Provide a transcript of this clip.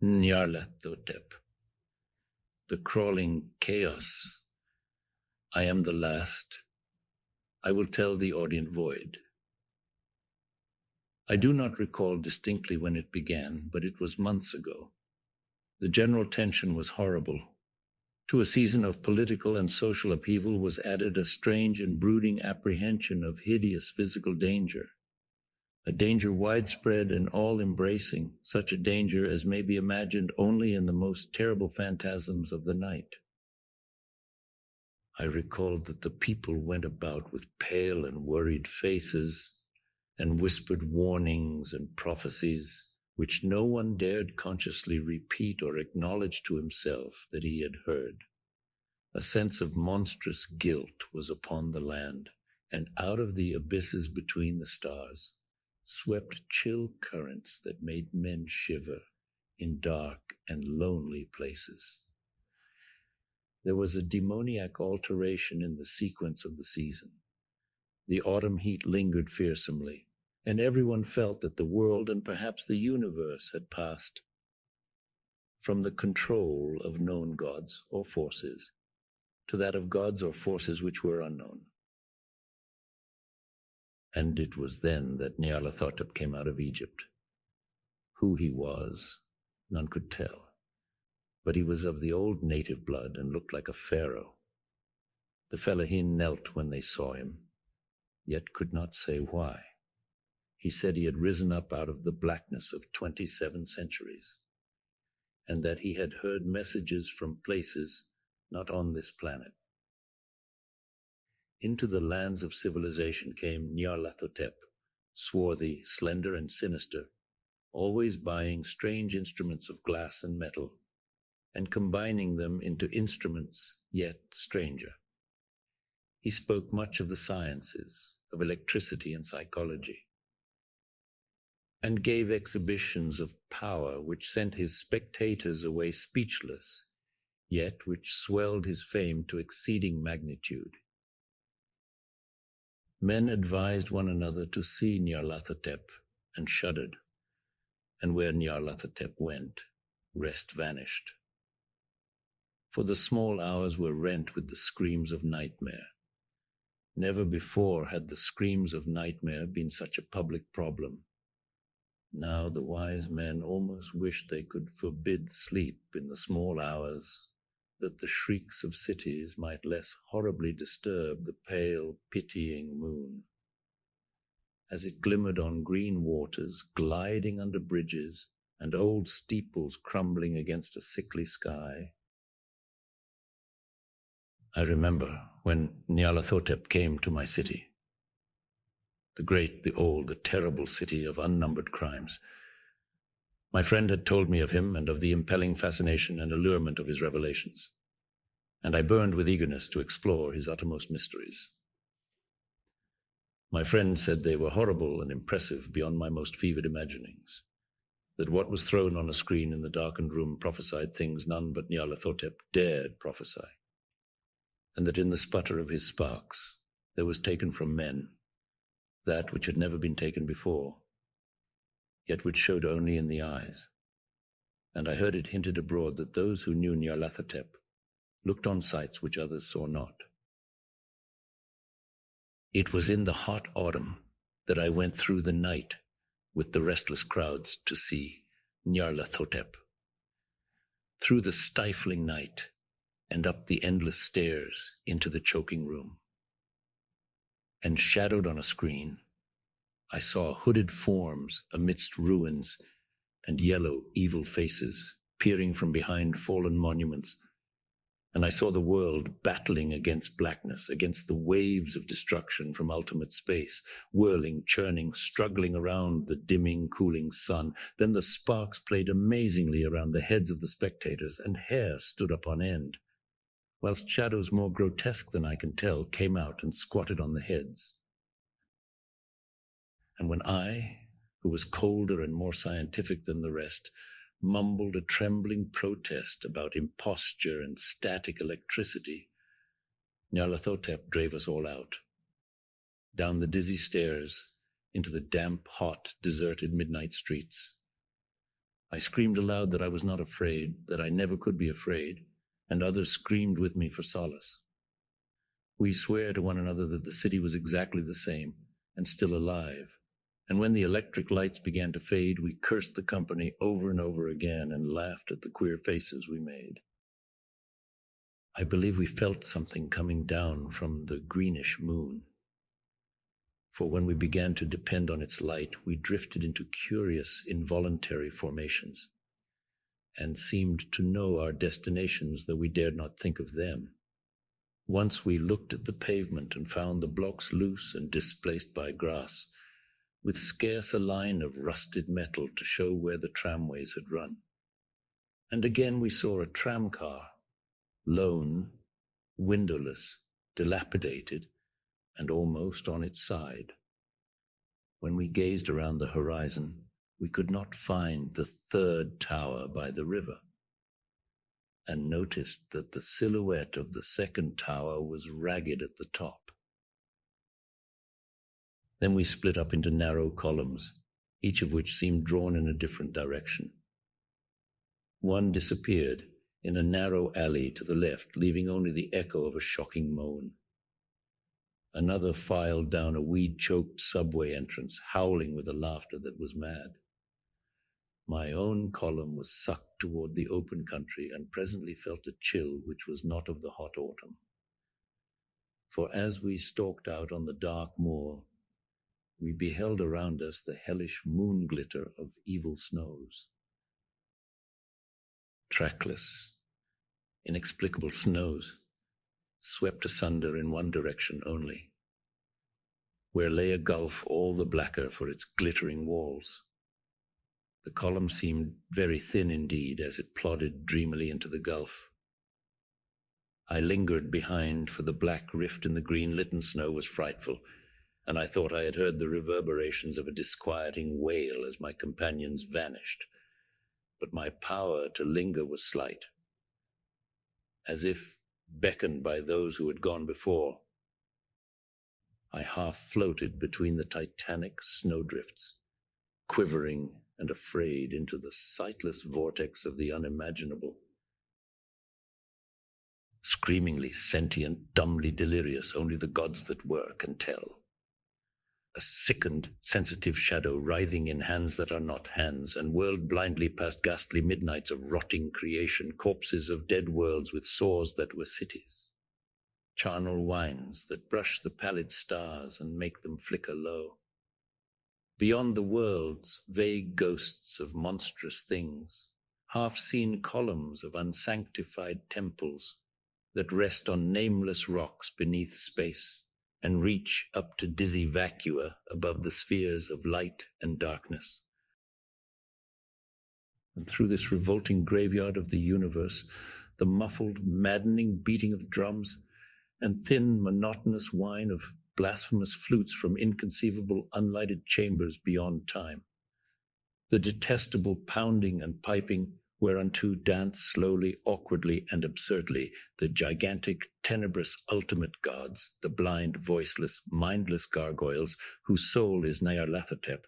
Nyarlathotep, the crawling chaos. I am the last. I will tell the audient void. I do not recall distinctly when it began, but it was months ago. The general tension was horrible. To a season of political and social upheaval was added a strange and brooding apprehension of hideous physical danger. A danger widespread and all-embracing, such a danger as may be imagined only in the most terrible phantasms of the night. I recalled that the people went about with pale and worried faces and whispered warnings and prophecies, which no one dared consciously repeat or acknowledge to himself that he had heard. A sense of monstrous guilt was upon the land, and out of the abysses between the stars swept chill currents that made men shiver in dark and lonely places. There was a demoniac alteration in the sequence of the season. The autumn heat lingered fearsomely, and everyone felt that the world and perhaps the universe had passed from the control of known gods or forces to that of gods or forces which were unknown. And it was then that Nyarlathotep came out of Egypt. Who he was, none could tell, but he was of the old native blood and looked like a pharaoh. The fellaheen knelt when they saw him, yet could not say why. He said he had risen up out of the blackness of 27 centuries, and that he had heard messages from places not on this planet. Into the lands of civilization came Nyarlathotep, swarthy, slender, and sinister, always buying strange instruments of glass and metal, and combining them into instruments yet stranger. He spoke much of the sciences, of electricity and psychology, and gave exhibitions of power which sent his spectators away speechless, yet which swelled his fame to exceeding magnitude. Men advised one another to see Nyarlathotep and shuddered, and where Nyarlathotep went, rest vanished. For the small hours were rent with the screams of nightmare. Never before had the screams of nightmare been such a public problem. Now the wise men almost wished they could forbid sleep in the small hours, that the shrieks of cities might less horribly disturb the pale, pitying moon. As it glimmered on green waters, gliding under bridges, and old steeples crumbling against a sickly sky, I remember when Nyarlathotep came to my city. The great, the old, the terrible city of unnumbered crimes. My friend had told me of him and of the impelling fascination and allurement of his revelations, and I burned with eagerness to explore his uttermost mysteries. My friend said they were horrible and impressive beyond my most fevered imaginings, that what was thrown on a screen in the darkened room prophesied things none but Nyarlathotep dared prophesy, and that in the sputter of his sparks there was taken from men that which had never been taken before, yet which showed only in the eyes. And I heard it hinted abroad that those who knew Nyarlathotep looked on sights which others saw not. It was in the hot autumn that I went through the night with the restless crowds to see Nyarlathotep. Through the stifling night and up the endless stairs into the choking room. And shadowed on a screen, I saw hooded forms amidst ruins and yellow, evil faces peering from behind fallen monuments, and I saw the world battling against blackness, against the waves of destruction from ultimate space, whirling, churning, struggling around the dimming, cooling sun. Then the sparks played amazingly around the heads of the spectators, and hair stood up on end, whilst shadows more grotesque than I can tell came out and squatted on the heads. And when I, who was colder and more scientific than the rest, mumbled a trembling protest about imposture and static electricity, Nyarlathotep drave us all out, down the dizzy stairs into the damp, hot, deserted midnight streets. I screamed aloud that I was not afraid, that I never could be afraid, and others screamed with me for solace. We swear to one another that the city was exactly the same, and still alive, and when the electric lights began to fade, we cursed the company over and over again and laughed at the queer faces we made. I believe we felt something coming down from the greenish moon. For when we began to depend on its light, we drifted into curious, involuntary formations, and seemed to know our destinations, though we dared not think of them. Once we looked at the pavement and found the blocks loose and displaced by grass, with scarce a line of rusted metal to show where the tramways had run. And again we saw a tramcar, lone, windowless, dilapidated, and almost on its side. When we gazed around the horizon, we could not find the third tower by the river, and noticed that the silhouette of the second tower was ragged at the top. Then we split up into narrow columns, each of which seemed drawn in a different direction. One disappeared in a narrow alley to the left, leaving only the echo of a shocking moan. Another filed down a weed-choked subway entrance, howling with a laughter that was mad. My own column was sucked toward the open country, and presently felt a chill which was not of the hot autumn. For as we stalked out on the dark moor, we beheld around us the hellish moon glitter of evil snows. Trackless, inexplicable snows, swept asunder in one direction only, where lay a gulf all the blacker for its glittering walls. The column seemed very thin indeed as it plodded dreamily into the gulf. I lingered behind, for the black rift in the green-litten snow was frightful, and I thought I had heard the reverberations of a disquieting wail as my companions vanished. But my power to linger was slight. As if beckoned by those who had gone before, I half floated between the titanic snowdrifts, quivering and afraid into the sightless vortex of the unimaginable. Screamingly sentient, dumbly delirious, only the gods that were can tell. A sickened, sensitive shadow writhing in hands that are not hands, and whirled blindly past ghastly midnights of rotting creation, corpses of dead worlds with sores that were cities. Charnel wines that brush the pallid stars and make them flicker low. Beyond the worlds, vague ghosts of monstrous things, half-seen columns of unsanctified temples that rest on nameless rocks beneath space and reach up to dizzy vacua above the spheres of light and darkness. And through this revolting graveyard of the universe, the muffled, maddening beating of drums and thin, monotonous whine of blasphemous flutes from inconceivable, unlighted chambers beyond time. The detestable pounding and piping whereunto dance slowly, awkwardly, and absurdly the gigantic, tenebrous ultimate gods, the blind, voiceless, mindless gargoyles, whose soul is Nyarlathotep,